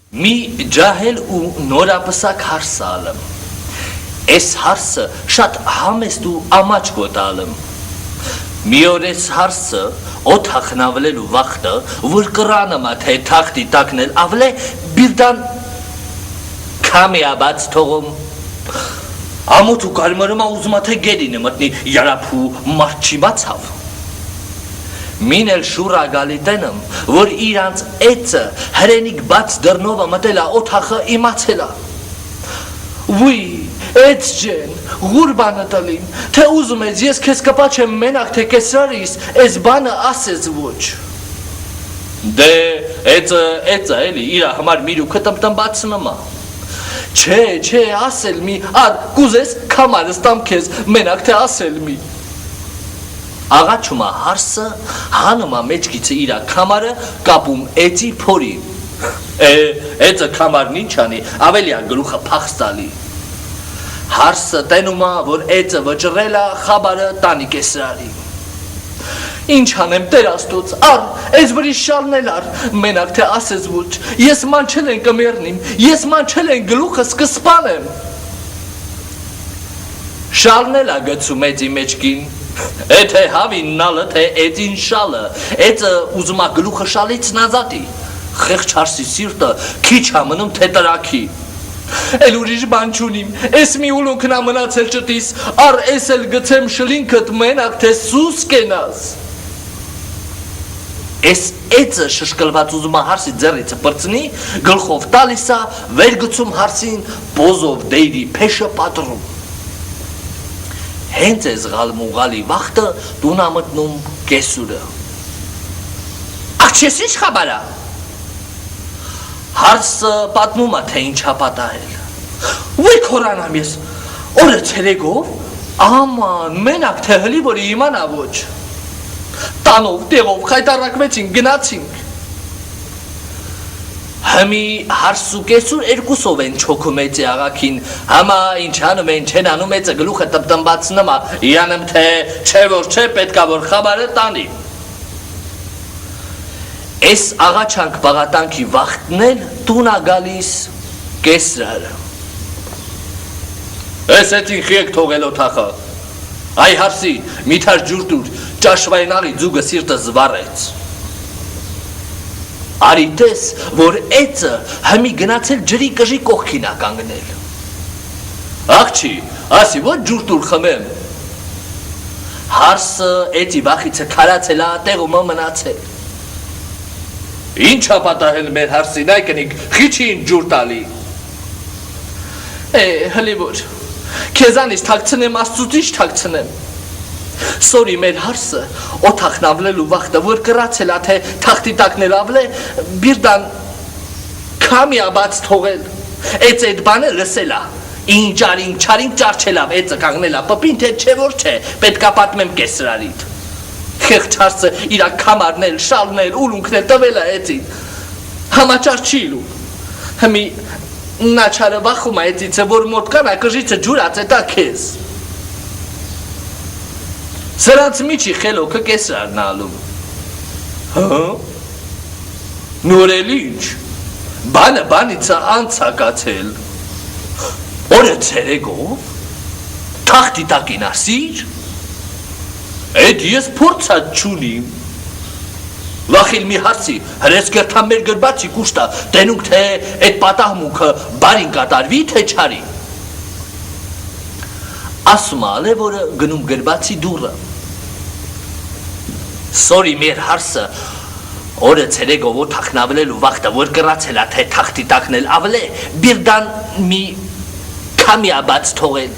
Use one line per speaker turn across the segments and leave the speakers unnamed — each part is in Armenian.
մի ջահել ու նորապսակ հարս ալեմ, ես հարսը շատ համեստ ու ամաչ գոտալեմ, մի օր ես հարսը օդ հախնավլելու վաղտը, որ կրանամա թե թախտի տակնել ավլե բիրդան կամիաբաց թողում, ամոտ ու կարմարումա ուզումա թե գերինը մտնի յարապու մարդ չի բացավ, Մին էլ շուրա գալիտենım, որ իրանց էծը հրենիկ բաց դրնովը մտելա օթախը իմացելա։ Ուի, էծ ջեն, գուր բանը տլին, թե ուզում ես ես քեզ կպաչեմ մենակ թե կեսրարիս, ես բանը ասես ոչ։ Դե, էծը էլի, իրա համար միրու կտմտմբացնմա։ Չէ, ասել մի, ար, կուզես կամարս տամ քեզ, մենակ թե ասել մի։ Աղաչումա հարսը հանումա մեջքիցը իրա կամարը կապում էծի փորի, էծը կամարն ինչ անի, ավելիա գլուխը պախստալի, հարսը տենումա, որ էծը վճռելա խաբարը տանի կեսրարի, ինչ անեմ տեր աստուց, ար, ես վրի շալնել ար, մենակ թե ասես ոչ, ես մանչել են կմերնիմ, ես մանչել են գլուխս կսպանեմ, շալնելա գծում էծի մեջքին, Եթե հավին նալը, թե էծին շալը, էծը ուզումա գլուխը շալից նազատի, խեղջ հարսի սիրտը քիչ համնում թե տրակի, էլ ուրիշ բան չունիմ, ես մի ուլունքնա մնացել ճտիս, ար ես էլ գցեմ շլինքըտ մենակ թե սուս կենաս, ես էծը շշկլված ուզումա հարսի ձեռիցը պրծնի, գլխով տալիսա, վեր գցում հարսին, բոզով դեյրի փեշը պատրում, Հենց ես գալմուղալի վաղտը դունա մտնում կեսուրը։ Աղ չես ինչ խաբարա։ Հարսը պատմումա թե ինչա պատահել։ Ուի կորանամ ես, օրը ցերեգով, աման, մենակ թե հլի որի իմանա ոչ։ Տանով, տեղով, խայտարակվեցինք, գնացինք։ Հմի հարսու կեսուր երկուսով են չոքում էծի աղաքին, համա ինչ հանում են չեն անում էծը գլուխը տմտմբացնմա, յանեմ թե չէ որ չէ պետքա որ խաբարը տանի։ Ես աղաչանք բաղատանքի վաղտնել տունա գալիս կեսրարը։ Ես էտին խիեք թողել օթախը, այ հարսի միթար ջուրտուր ճաշվայնաղի ձուգը սիրտը զվարեց։ Արի տես, որ էծը հմի գնացել ջրի կժի կողքինա կանգնել։ Աղջի, ասի ոչ ջուրտուր խմեմ։ Հարսը էծի վախիցը քարացելա տեղումը մնացել։ Ինչ ապատահել մեր հարսին այկնիկ, խիչին ջուր տալի։ Հլի որ, քեզանից թակցնեմ աստուծիչ թակցնեմ։ Սորի մեր հարսը, օթախն ավլելու վաղտը, որ կրացելա թե թախտի տակնել ավլե, բիրդան կամիաբաց թողել, էծ էդ բանը լսելա, ինչ արինք չարինք ճարչելավ, էծը կանգնելա, պպին թե չէ որ չէ, պետքա պատմեմ կեսրարիտ, խեղջ հարսը իրա կամարնել, շալնել, ուլունքնել տվելա էծին, համաճար չի իլու, հմի նաչարը վախում է էծիցը, որ մոտ կանա կժիցը ջուրած էտա քեզ, Սրանց միջի խելոքը կեսրարն ալում, հա, նորել ինչ, բանը բանիցը անցակացել, օրը ցերեգով, թախտի տակին ասիր, էդ ես փորձած չունիմ, վախիլ մի հարցի, հրես գերթան մեր գրբացի կուշտա, տենունք թե էդ պատահմունքը բարին կատարվի թե չարի, ասում ալ է, որը գնում գրբացի դուրը, Սորի մեր հարսը, օրը ցերեգով օթախնավլելու վաղտը, որ կրացելա թե թախտի տակնել ավլե, բիրդան մի կամիաբաց թողել,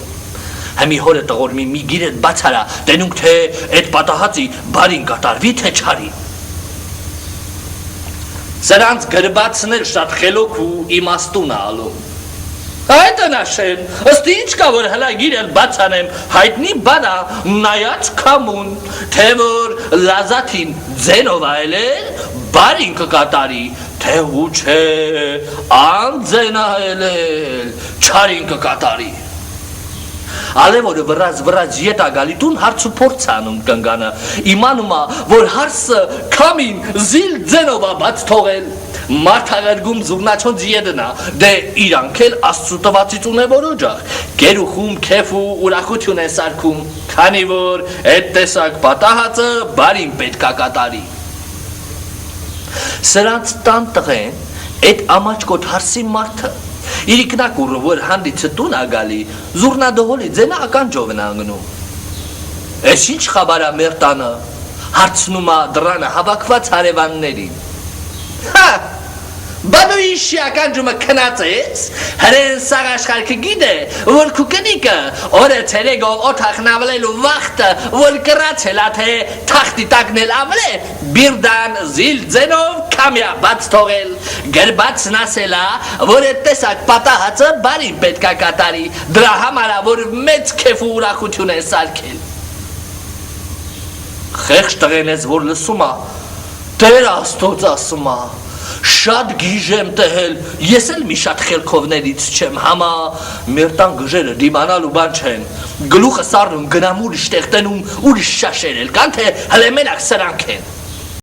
հմի հորը տղոր մի գիրետ բացարա, տենունք թե էդ պատահածի բարին կատարվի թե չարի, Սրանց գրբացնել շատ խելոք ու իմաստուն ալում, Այդ նաշեն, ըստ ինչ կա որ հլա գիրել բացանեմ, հայտնի բանա նայած կամուն, թե որ լազաթին ձենով այլել, բարին կկատարի, թե ու չէ, անձեն այլել, չարին կկատարի։ Ալևորը վրազ ետագալի տուն հարցու փորձանում կնգանը, իմանում որ հարսը կամին զիլ ձենովա բաց թողել, մարդաղերգում զուրնաչոնց ետնա, դե իրանք էլ աստծու տվածից ունևոր օջախ, գերուխում, կեֆու, ուրախություն են սարքում, քանի որ էդ տեսակ պատահածը բարին պետքա կատարի։ Սրանց տան տղեն, էդ ամաչկոտ հարսի մարդը, իրիկնակուրը, որ հանդիցը տուն ագալի, զուրնադողոլի ձենա ականջով են անգնում։ Էս ինչ խաբարա մեր տանը, հարցնում դրանը հավաքված հարևաններին։ Հա, բանու իշի ականջումը կնացես, հրեն սաղ աշխարհքը գիտե, որ կուկնիկը, օրը ցերեգով օթախ նավլելու վախտը, որ կրացել թե թախտի տակնել ավլե, բիրդան զիլ ձենով կամյա բաց թողել, գրբացն ասելա, որ այդ տեսակ պատահածը բարի պետքա կատարի, դրա համարա, որ մեծ քեֆ ու ուրախություն են սարքել։ Խեղճ տղեն ես, որ լսում Տեր Աստծո ասում շատ գիժ եմ տհել, ես էլ մի շատ խելքովներից չեմ, համա մեր տան գժերը դիմանալու բան չեն, գլուխը սառնում գնամ ուրիշ տեղ տենում ուրիշ շաշերել կան, թե հլե մենակ սրանք են։